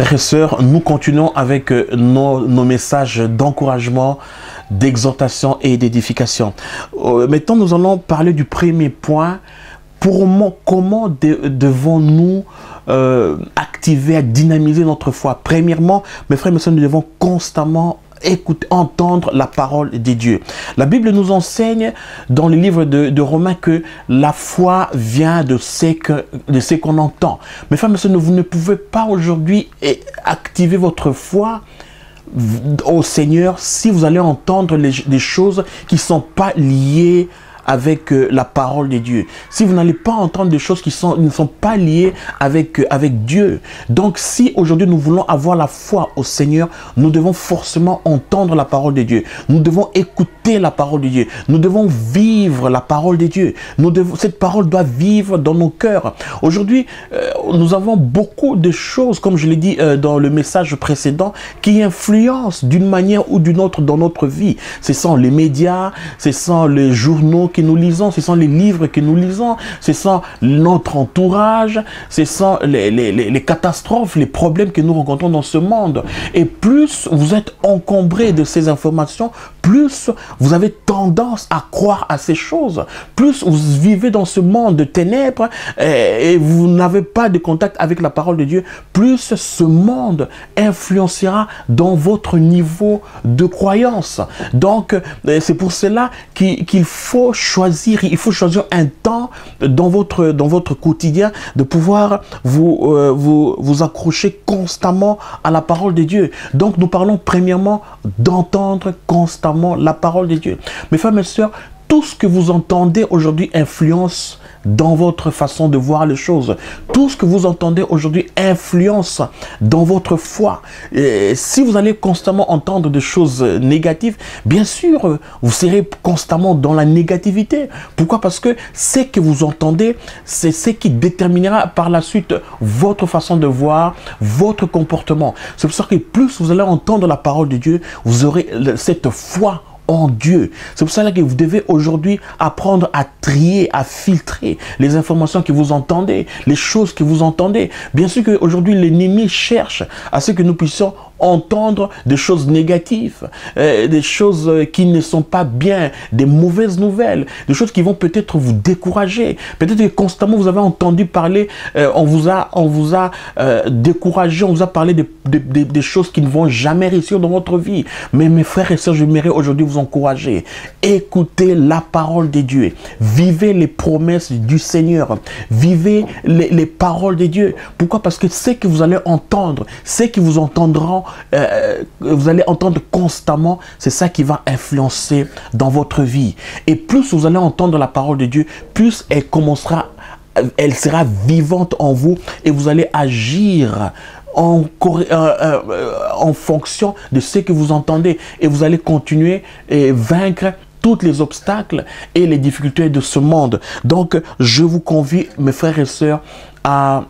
Frères et sœurs, nous continuons avec nos messages d'encouragement, d'exhortation et d'édification. Maintenant, nous allons parler du premier point. Comment devons-nous activer, dynamiser notre foi? Premièrement, mes frères et sœurs, nous devons constamment écouter, entendre la parole de Dieu. La Bible nous enseigne dans le livre de Romains que la foi vient de ce qu'on entend. Mes frères et sœurs, vous ne pouvez pas aujourd'hui activer votre foi au Seigneur si vous allez entendre des choses qui ne sont pas liées avec la parole de Dieu. Si vous n'allez pas entendre des choses qui ne sont pas liées avec Dieu. Donc si aujourd'hui nous voulons avoir la foi au Seigneur, nous devons forcément entendre la parole de Dieu. Nous devons écouter la parole de Dieu. Nous devons vivre la parole de Dieu. Cette parole doit vivre dans nos cœurs. Aujourd'hui, nous avons beaucoup de choses, comme je l'ai dit dans le message précédent, qui influencent d'une manière ou d'une autre dans notre vie. Ce sont les médias, ce sont les journaux que nous lisons, ce sont les livres que nous lisons, ce sont notre entourage, ce sont les catastrophes, les problèmes que nous rencontrons dans ce monde. Et plus vous êtes encombré de ces informations, plus vous avez tendance à croire à ces choses. Plus vous vivez dans ce monde de ténèbres et vous n'avez pas de contact avec la parole de Dieu, plus ce monde influencera dans votre niveau de croyance. Donc, c'est pour cela qu'il faut choisir, un temps dans votre quotidien de pouvoir vous accrocher constamment à la parole de Dieu. Donc, nous parlons premièrement d'entendre constamment la parole de Dieu. Mes frères et sœurs, tout ce que vous entendez aujourd'hui influence dans votre façon de voir les choses. Tout ce que vous entendez aujourd'hui influence dans votre foi. Et si vous allez constamment entendre des choses négatives, bien sûr, vous serez constamment dans la négativité. Pourquoi? Parce que ce que vous entendez, c'est ce qui déterminera par la suite votre façon de voir, votre comportement. C'est pour ça que plus vous allez entendre la parole de Dieu, vous aurez cette foi en Dieu. C'est pour ça que vous devez aujourd'hui apprendre à trier, à filtrer les informations que vous entendez, les choses que vous entendez. Bien sûr qu'aujourd'hui, l'ennemi cherche à ce que nous puissions entendre des choses négatives, des choses qui ne sont pas bien, des mauvaises nouvelles, des choses qui vont peut-être vous décourager. Peut-être que constamment vous avez entendu parler, on vous a découragé, on vous a parlé des choses qui ne vont jamais réussir dans votre vie. Mais mes frères et sœurs, j'aimerais aujourd'hui vous encourager. Écoutez la parole de Dieu. Vivez les promesses du Seigneur. Vivez les paroles de Dieu. Pourquoi? Parce que ce que vous allez entendre, ce que vous entendront, vous allez entendre constamment, c'est ça qui va influencer dans votre vie. Et plus vous allez entendre la parole de Dieu, plus elle sera vivante en vous et vous allez agir en fonction de ce que vous entendez. Et vous allez continuer et vaincre tous les obstacles et les difficultés de ce monde. Donc, je vous convie, mes frères et sœurs, à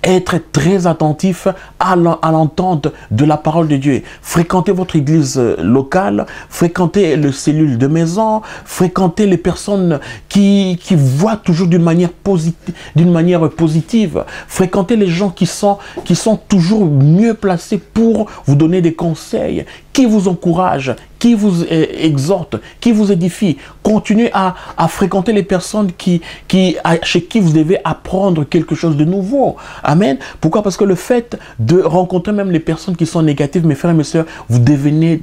être très attentif à l'entente de la parole de Dieu. Fréquentez votre église locale, fréquentez les cellules de maison, fréquentez les personnes qui voient toujours d'une manière positive. Fréquentez les gens qui sont toujours mieux placés pour vous donner des conseils, qui vous encouragent, qui vous exhortent, qui vous édifient. Continuez à fréquenter les personnes chez qui vous devez apprendre quelque chose de nouveau. Amen. Pourquoi? Parce que le fait de rencontrer même les personnes qui sont négatives, mes frères et mes sœurs, vous devenez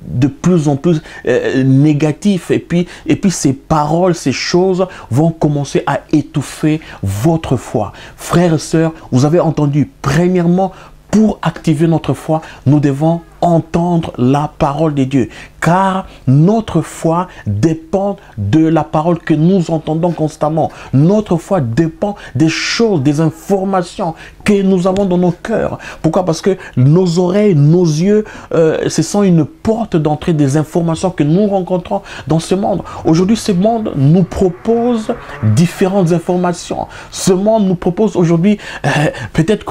de plus en plus négatif. Et puis ces paroles, ces choses vont commencer à étouffer votre foi. Frères et sœurs, vous avez entendu, premièrement, pour activer notre foi, nous devons entendre la parole de Dieu. Car notre foi dépend de la parole que nous entendons constamment. Notre foi dépend des choses, des informations que nous avons dans nos cœurs. Pourquoi? Parce que nos oreilles, nos yeux, ce sont une porte d'entrée des informations que nous rencontrons dans ce monde. Aujourd'hui, ce monde nous propose différentes informations. Ce monde nous propose aujourd'hui, peut-être,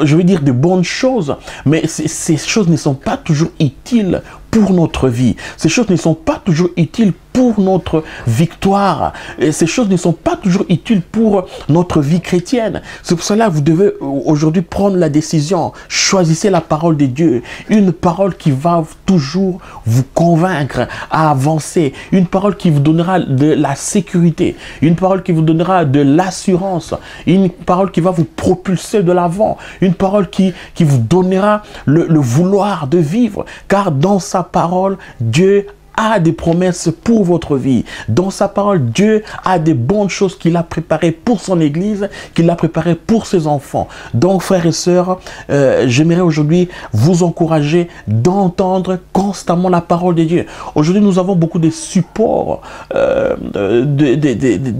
je vais dire, de bonnes choses, mais ces choses ne sont pas toujours utiles pour notre vie. Ces choses ne sont pas toujours utiles pour notre victoire. Et ces choses ne sont pas toujours utiles pour notre vie chrétienne. C'est pour cela que vous devez aujourd'hui prendre la décision. Choisissez la parole de Dieu. Une parole qui va toujours vous convaincre à avancer. Une parole qui vous donnera de la sécurité. Une parole qui vous donnera de l'assurance. Une parole qui va vous propulser de l'avant. Une parole qui vous donnera le vouloir de vivre. Car dans sa parole, Dieu a des promesses pour votre vie. Dans sa parole, Dieu a des bonnes choses qu'il a préparées pour son Église, qu'il a préparées pour ses enfants. Donc, frères et sœurs, j'aimerais aujourd'hui vous encourager d'entendre constamment la parole de Dieu. Aujourd'hui, nous avons beaucoup de supports, des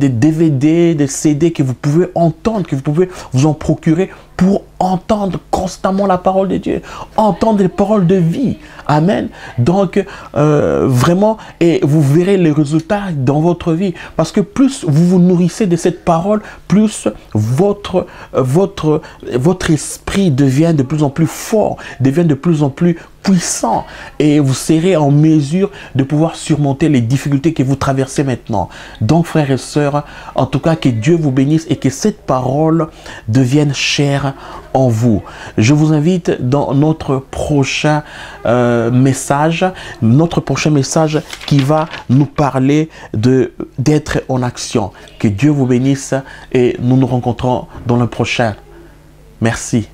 DVD, des CD que vous pouvez entendre, que vous pouvez vous en procurer pour entendre constamment la parole de Dieu, entendre les paroles de vie. Amen. Donc, vraiment, et vous verrez les résultats dans votre vie. Parce que plus vous vous nourrissez de cette parole, plus votre esprit devient de plus en plus fort, devient de plus en plus puissant. Et vous serez en mesure de pouvoir surmonter les difficultés que vous traversez maintenant. Donc, frères et sœurs, en tout cas, que Dieu vous bénisse et que cette parole devienne chère en vous. Je vous invite dans notre prochain message qui va nous parler d'être en action. Que Dieu vous bénisse et nous nous rencontrons dans le prochain. Merci.